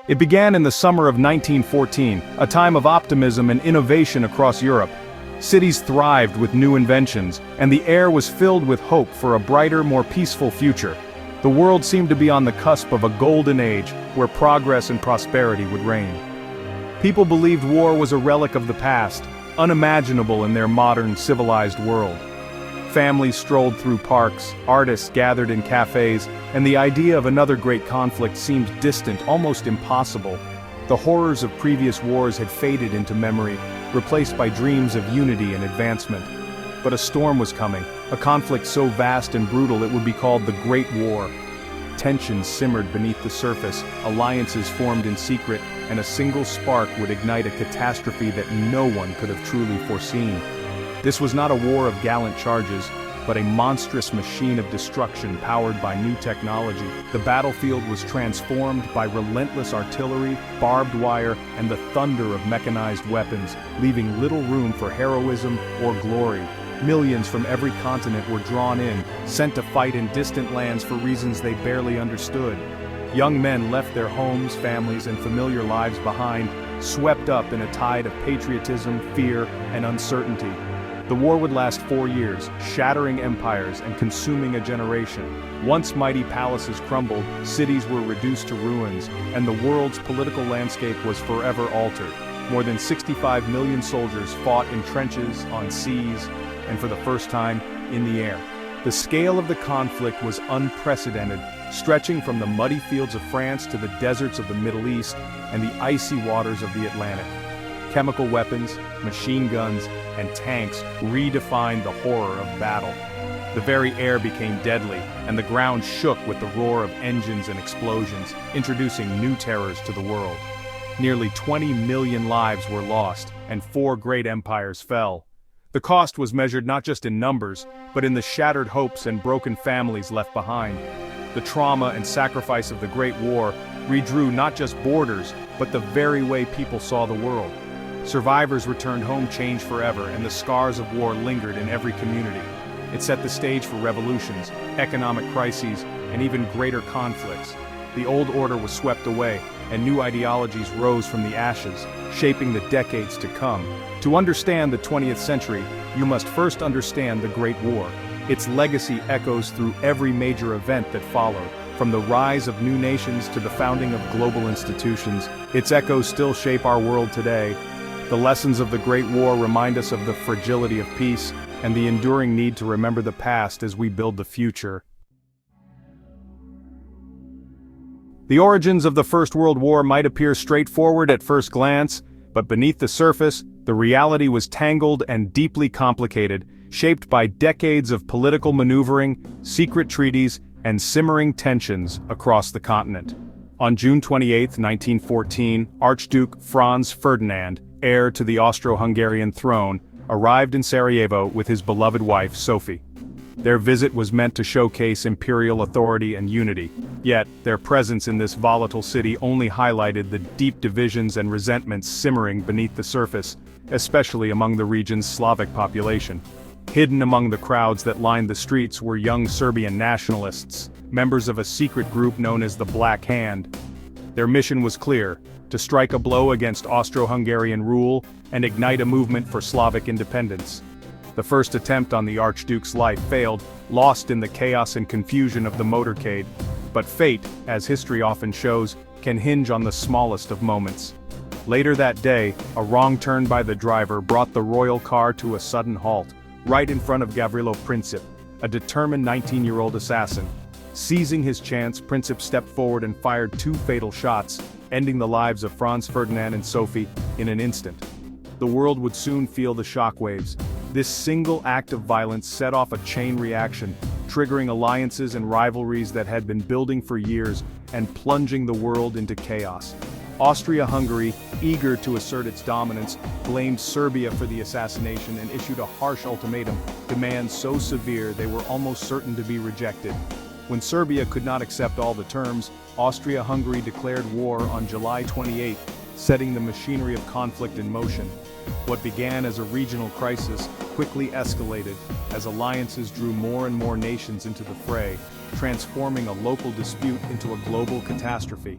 It began in the summer of 1914, a time of optimism and innovation across Europe. Cities thrived with new inventions, and the air was filled with hope for a brighter, more peaceful future. The world seemed to be on the cusp of a golden age, where progress and prosperity would reign. People believed war was a relic of the past, unimaginable in their modern, civilized world. Families strolled through parks, artists gathered in cafes, and the idea of another great conflict seemed distant, almost impossible. The horrors of previous wars had faded into memory, replaced by dreams of unity and advancement. But a storm was coming, a conflict so vast and brutal it would be called the Great War. Tensions simmered beneath the surface, alliances formed in secret, and a single spark would ignite a catastrophe that no one could have truly foreseen. This was not a war of gallant charges, but a monstrous machine of destruction powered by new technology. The battlefield was transformed by relentless artillery, barbed wire, and the thunder of mechanized weapons, leaving little room for heroism or glory. Millions from every continent were drawn in, sent to fight in distant lands for reasons they barely understood. Young men left their homes, families, and familiar lives behind, swept up in a tide of patriotism, fear, and uncertainty. The war would last 4 years, shattering empires and consuming a generation. Once mighty palaces crumbled, cities were reduced to ruins, and the world's political landscape was forever altered. More than 65 million soldiers fought in trenches, on seas, and for the first time, in the air. The scale of the conflict was unprecedented, stretching from the muddy fields of France to the deserts of the Middle East and the icy waters of the Atlantic. Chemical weapons, machine guns, and tanks redefined the horror of battle. The very air became deadly, and the ground shook with the roar of engines and explosions, introducing new terrors to the world. Nearly 20 million lives were lost, and 4 great empires fell. The cost was measured not just in numbers, but in the shattered hopes and broken families left behind. The trauma and sacrifice of the Great War redrew not just borders, but the very way people saw the world. Survivors returned home changed forever, and the scars of war lingered in every community. It set the stage for revolutions, economic crises, and even greater conflicts. The old order was swept away, and new ideologies rose from the ashes, shaping the decades to come. To understand the 20th century, you must first understand the Great War. Its legacy echoes through every major event that followed. From the rise of new nations to the founding of global institutions, its echoes still shape our world today. The lessons of the Great War remind us of the fragility of peace and the enduring need to remember the past as we build the future. The origins of the First World War might appear straightforward at first glance, but beneath the surface, the reality was tangled and deeply complicated, shaped by decades of political maneuvering, secret treaties, and simmering tensions across the continent. On June 28, 1914, Archduke Franz Ferdinand, heir to the Austro-Hungarian throne, arrived in Sarajevo with his beloved wife, Sophie. Their visit was meant to showcase imperial authority and unity, yet their presence in this volatile city only highlighted the deep divisions and resentments simmering beneath the surface, especially among the region's Slavic population. Hidden among the crowds that lined the streets were young Serbian nationalists, members of a secret group known as the Black Hand. Their mission was clear: to strike a blow against Austro-Hungarian rule and ignite a movement for Slavic independence. The first attempt on the Archduke's life failed, lost in the chaos and confusion of the motorcade. But fate, as history often shows, can hinge on the smallest of moments. Later that day, a wrong turn by the driver brought the royal car to a sudden halt, right in front of Gavrilo Princip, a determined 19-year-old assassin. Seizing his chance, Princip stepped forward and fired 2 fatal shots, ending the lives of Franz Ferdinand and Sophie in an instant. The world would soon feel the shockwaves. This single act of violence set off a chain reaction, triggering alliances and rivalries that had been building for years and plunging the world into chaos. Austria-Hungary, eager to assert its dominance, blamed Serbia for the assassination and issued a harsh ultimatum, demands so severe they were almost certain to be rejected. When Serbia could not accept all the terms, Austria-Hungary declared war on July 28, setting the machinery of conflict in motion. What began as a regional crisis quickly escalated as alliances drew more and more nations into the fray, transforming a local dispute into a global catastrophe.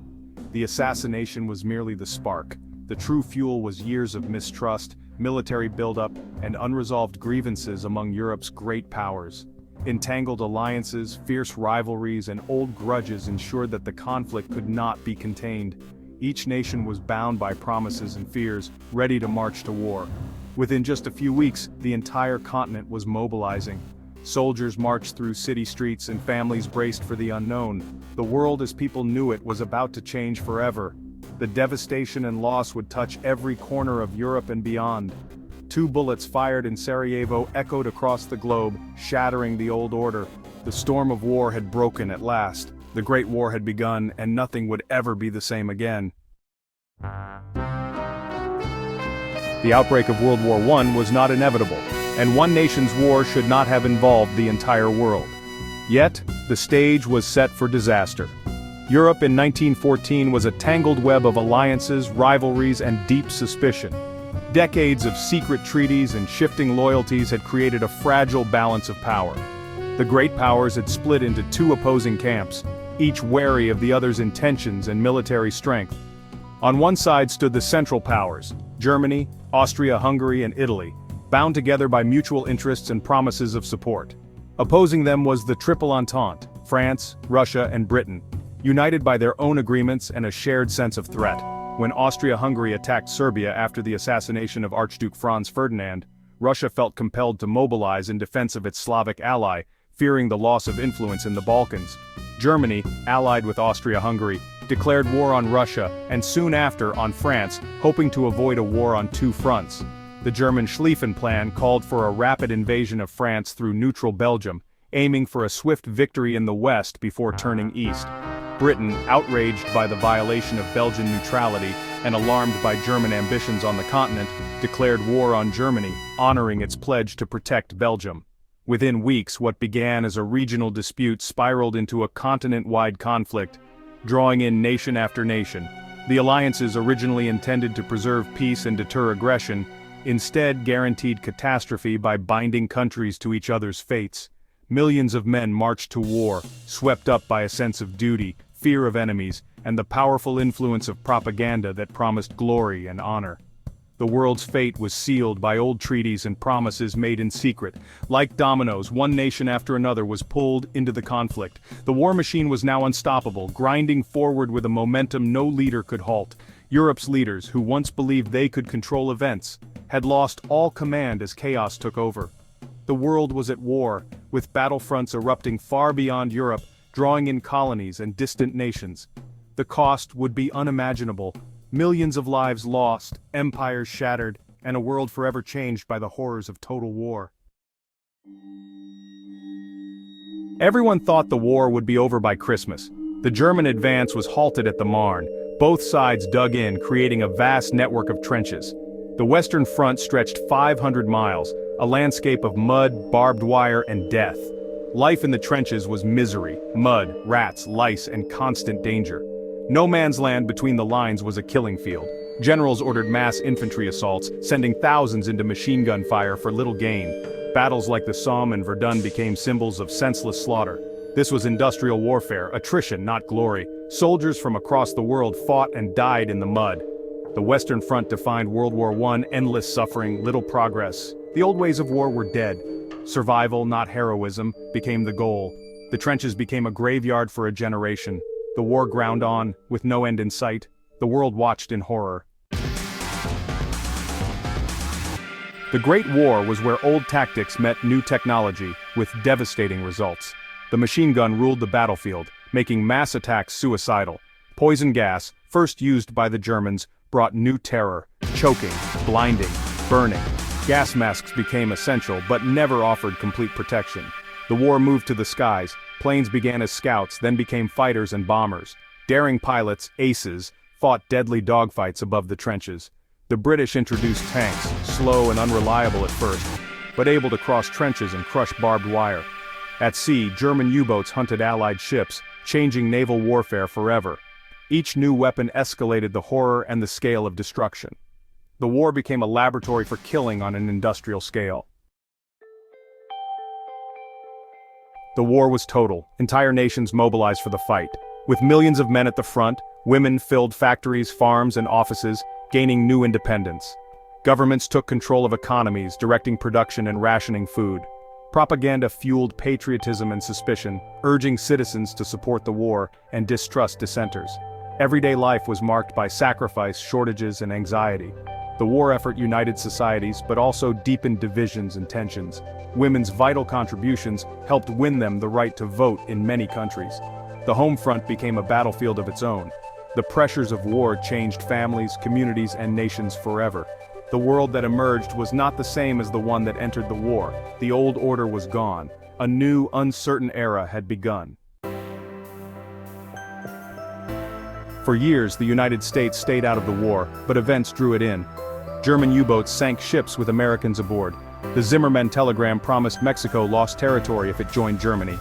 The assassination was merely the spark. The true fuel was years of mistrust, military buildup, and unresolved grievances among Europe's great powers. Entangled alliances, fierce rivalries, and old grudges ensured that the conflict could not be contained. Each nation was bound by promises and fears, ready to march to war. Within just a few weeks, the entire continent was mobilizing. Soldiers marched through city streets and families braced for the unknown. The world as people knew it was about to change forever. The devastation and loss would touch every corner of Europe and beyond. 2 bullets fired in Sarajevo echoed across the globe, shattering the old order. The storm of war had broken at last. The Great War had begun, and nothing would ever be the same again. The outbreak of World War I was not inevitable, and one nation's war should not have involved the entire world. Yet, the stage was set for disaster. Europe in 1914 was a tangled web of alliances, rivalries, and deep suspicion. Decades of secret treaties and shifting loyalties had created a fragile balance of power. The great powers had split into 2 opposing camps, each wary of the other's intentions and military strength. On one side stood the Central Powers, Germany, Austria-Hungary, and Italy, bound together by mutual interests and promises of support. Opposing them was the Triple Entente, France, Russia, and Britain, united by their own agreements and a shared sense of threat. When Austria-Hungary attacked Serbia after the assassination of Archduke Franz Ferdinand, Russia felt compelled to mobilize in defense of its Slavic ally, fearing the loss of influence in the Balkans. Germany, allied with Austria-Hungary, declared war on Russia and soon after on France, hoping to avoid a war on 2 fronts. The German Schlieffen Plan called for a rapid invasion of France through neutral Belgium, aiming for a swift victory in the west before turning east. Britain, outraged by the violation of Belgian neutrality and alarmed by German ambitions on the continent, declared war on Germany, honoring its pledge to protect Belgium. Within weeks, what began as a regional dispute spiraled into a continent-wide conflict, drawing in nation after nation. The alliances originally intended to preserve peace and deter aggression, instead guaranteed catastrophe by binding countries to each other's fates. Millions of men marched to war, swept up by a sense of duty, fear of enemies, and the powerful influence of propaganda that promised glory and honor. The world's fate was sealed by old treaties and promises made in secret. Like dominoes, one nation after another was pulled into the conflict. The war machine was now unstoppable, grinding forward with a momentum no leader could halt. Europe's leaders, who once believed they could control events, had lost all command as chaos took over. The world was at war, with battlefronts erupting far beyond Europe, drawing in colonies and distant nations. The cost would be unimaginable. Millions of lives lost, empires shattered, and a world forever changed by the horrors of total war. Everyone thought the war would be over by Christmas. The German advance was halted at the Marne. Both sides dug in, creating a vast network of trenches. The Western Front stretched 500 miles, a landscape of mud, barbed wire, and death. Life in the trenches was misery, mud, rats, lice, and constant danger. No man's land between the lines was a killing field. Generals ordered mass infantry assaults, sending thousands into machine gun fire for little gain. Battles like the Somme and Verdun became symbols of senseless slaughter. This was industrial warfare, attrition, not glory. Soldiers from across the world fought and died in the mud. The Western Front defined World War I, endless suffering, little progress. The old ways of war were dead. Survival, not heroism, became the goal. The trenches became a graveyard for a generation. The war ground on, with no end in sight. The world watched in horror. The Great War was where old tactics met new technology, with devastating results. The machine gun ruled the battlefield, making mass attacks suicidal. Poison gas, first used by the Germans, brought new terror, choking, blinding, burning. Gas masks became essential, but never offered complete protection. The war moved to the skies. Planes began as scouts, then became fighters and bombers. Daring pilots, aces, fought deadly dogfights above the trenches. The British introduced tanks, slow and unreliable at first, but able to cross trenches and crush barbed wire. At sea, German U-boats hunted Allied ships, changing naval warfare forever. Each new weapon escalated the horror and the scale of destruction. The war became a laboratory for killing on an industrial scale. The war was total. Entire nations mobilized for the fight. With millions of men at the front, women filled factories, farms, and offices, gaining new independence. Governments took control of economies, directing production and rationing food. Propaganda fueled patriotism and suspicion, urging citizens to support the war and distrust dissenters. Everyday life was marked by sacrifice, shortages, and anxiety. The war effort united societies but also deepened divisions and tensions. Women's vital contributions helped win them the right to vote in many countries. The home front became a battlefield of its own. The pressures of war changed families, communities, and nations forever. The world that emerged was not the same as the one that entered the war. The old order was gone. A new, uncertain era had begun. For years, the United States stayed out of the war, but events drew it in. German U-boats sank ships with Americans aboard. The Zimmermann telegram promised Mexico lost territory if it joined Germany.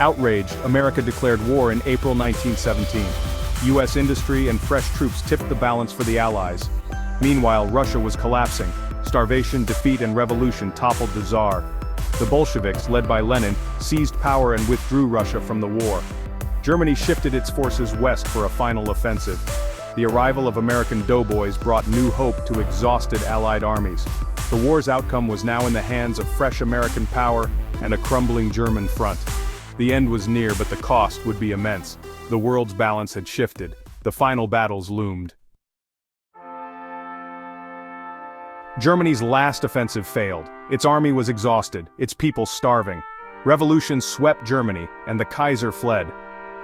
Outraged, America declared war in April 1917. U.S. industry and fresh troops tipped the balance for the Allies. Meanwhile, Russia was collapsing. Starvation, defeat, and revolution toppled the Tsar. The Bolsheviks, led by Lenin, seized power and withdrew Russia from the war. Germany shifted its forces west for a final offensive. The arrival of American doughboys brought new hope to exhausted Allied armies. The war's outcome was now in the hands of fresh American power and a crumbling German front. The end was near, but the cost would be immense. The world's balance had shifted. The final battles loomed. Germany's last offensive failed. Its army was exhausted, its people starving. Revolution swept Germany, and the Kaiser fled.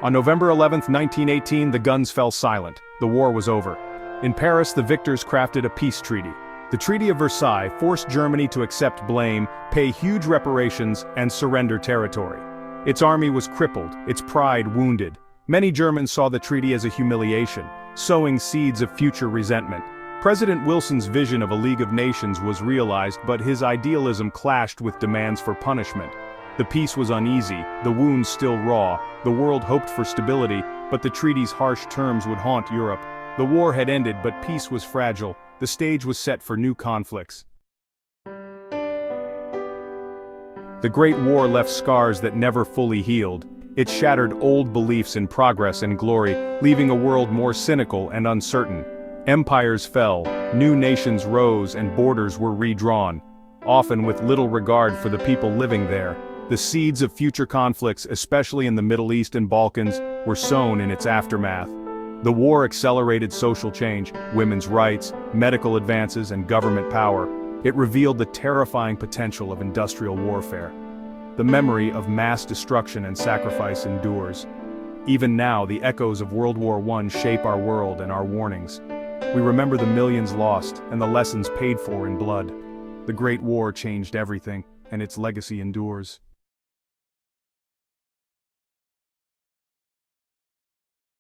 On November 11, 1918, the guns fell silent. The war was over. In Paris, the victors crafted a peace treaty. The Treaty of Versailles forced Germany to accept blame, pay huge reparations, and surrender territory. Its army was crippled, its pride wounded. Many Germans saw the treaty as a humiliation, sowing seeds of future resentment. President Wilson's vision of a League of Nations was realized, but his idealism clashed with demands for punishment. The peace was uneasy, the wounds still raw. The world hoped for stability, but the treaty's harsh terms would haunt Europe. The war had ended, but peace was fragile. The stage was set for new conflicts. The Great War left scars that never fully healed. It shattered old beliefs in progress and glory, leaving a world more cynical and uncertain. Empires fell, new nations rose, and borders were redrawn, often with little regard for the people living there. The seeds of future conflicts, especially in the Middle East and Balkans, were sown in its aftermath. The war accelerated social change, women's rights, medical advances, and government power. It revealed the terrifying potential of industrial warfare. The memory of mass destruction and sacrifice endures. Even now, the echoes of World War I shape our world and our warnings. We remember the millions lost and the lessons paid for in blood. The Great War changed everything, and its legacy endures.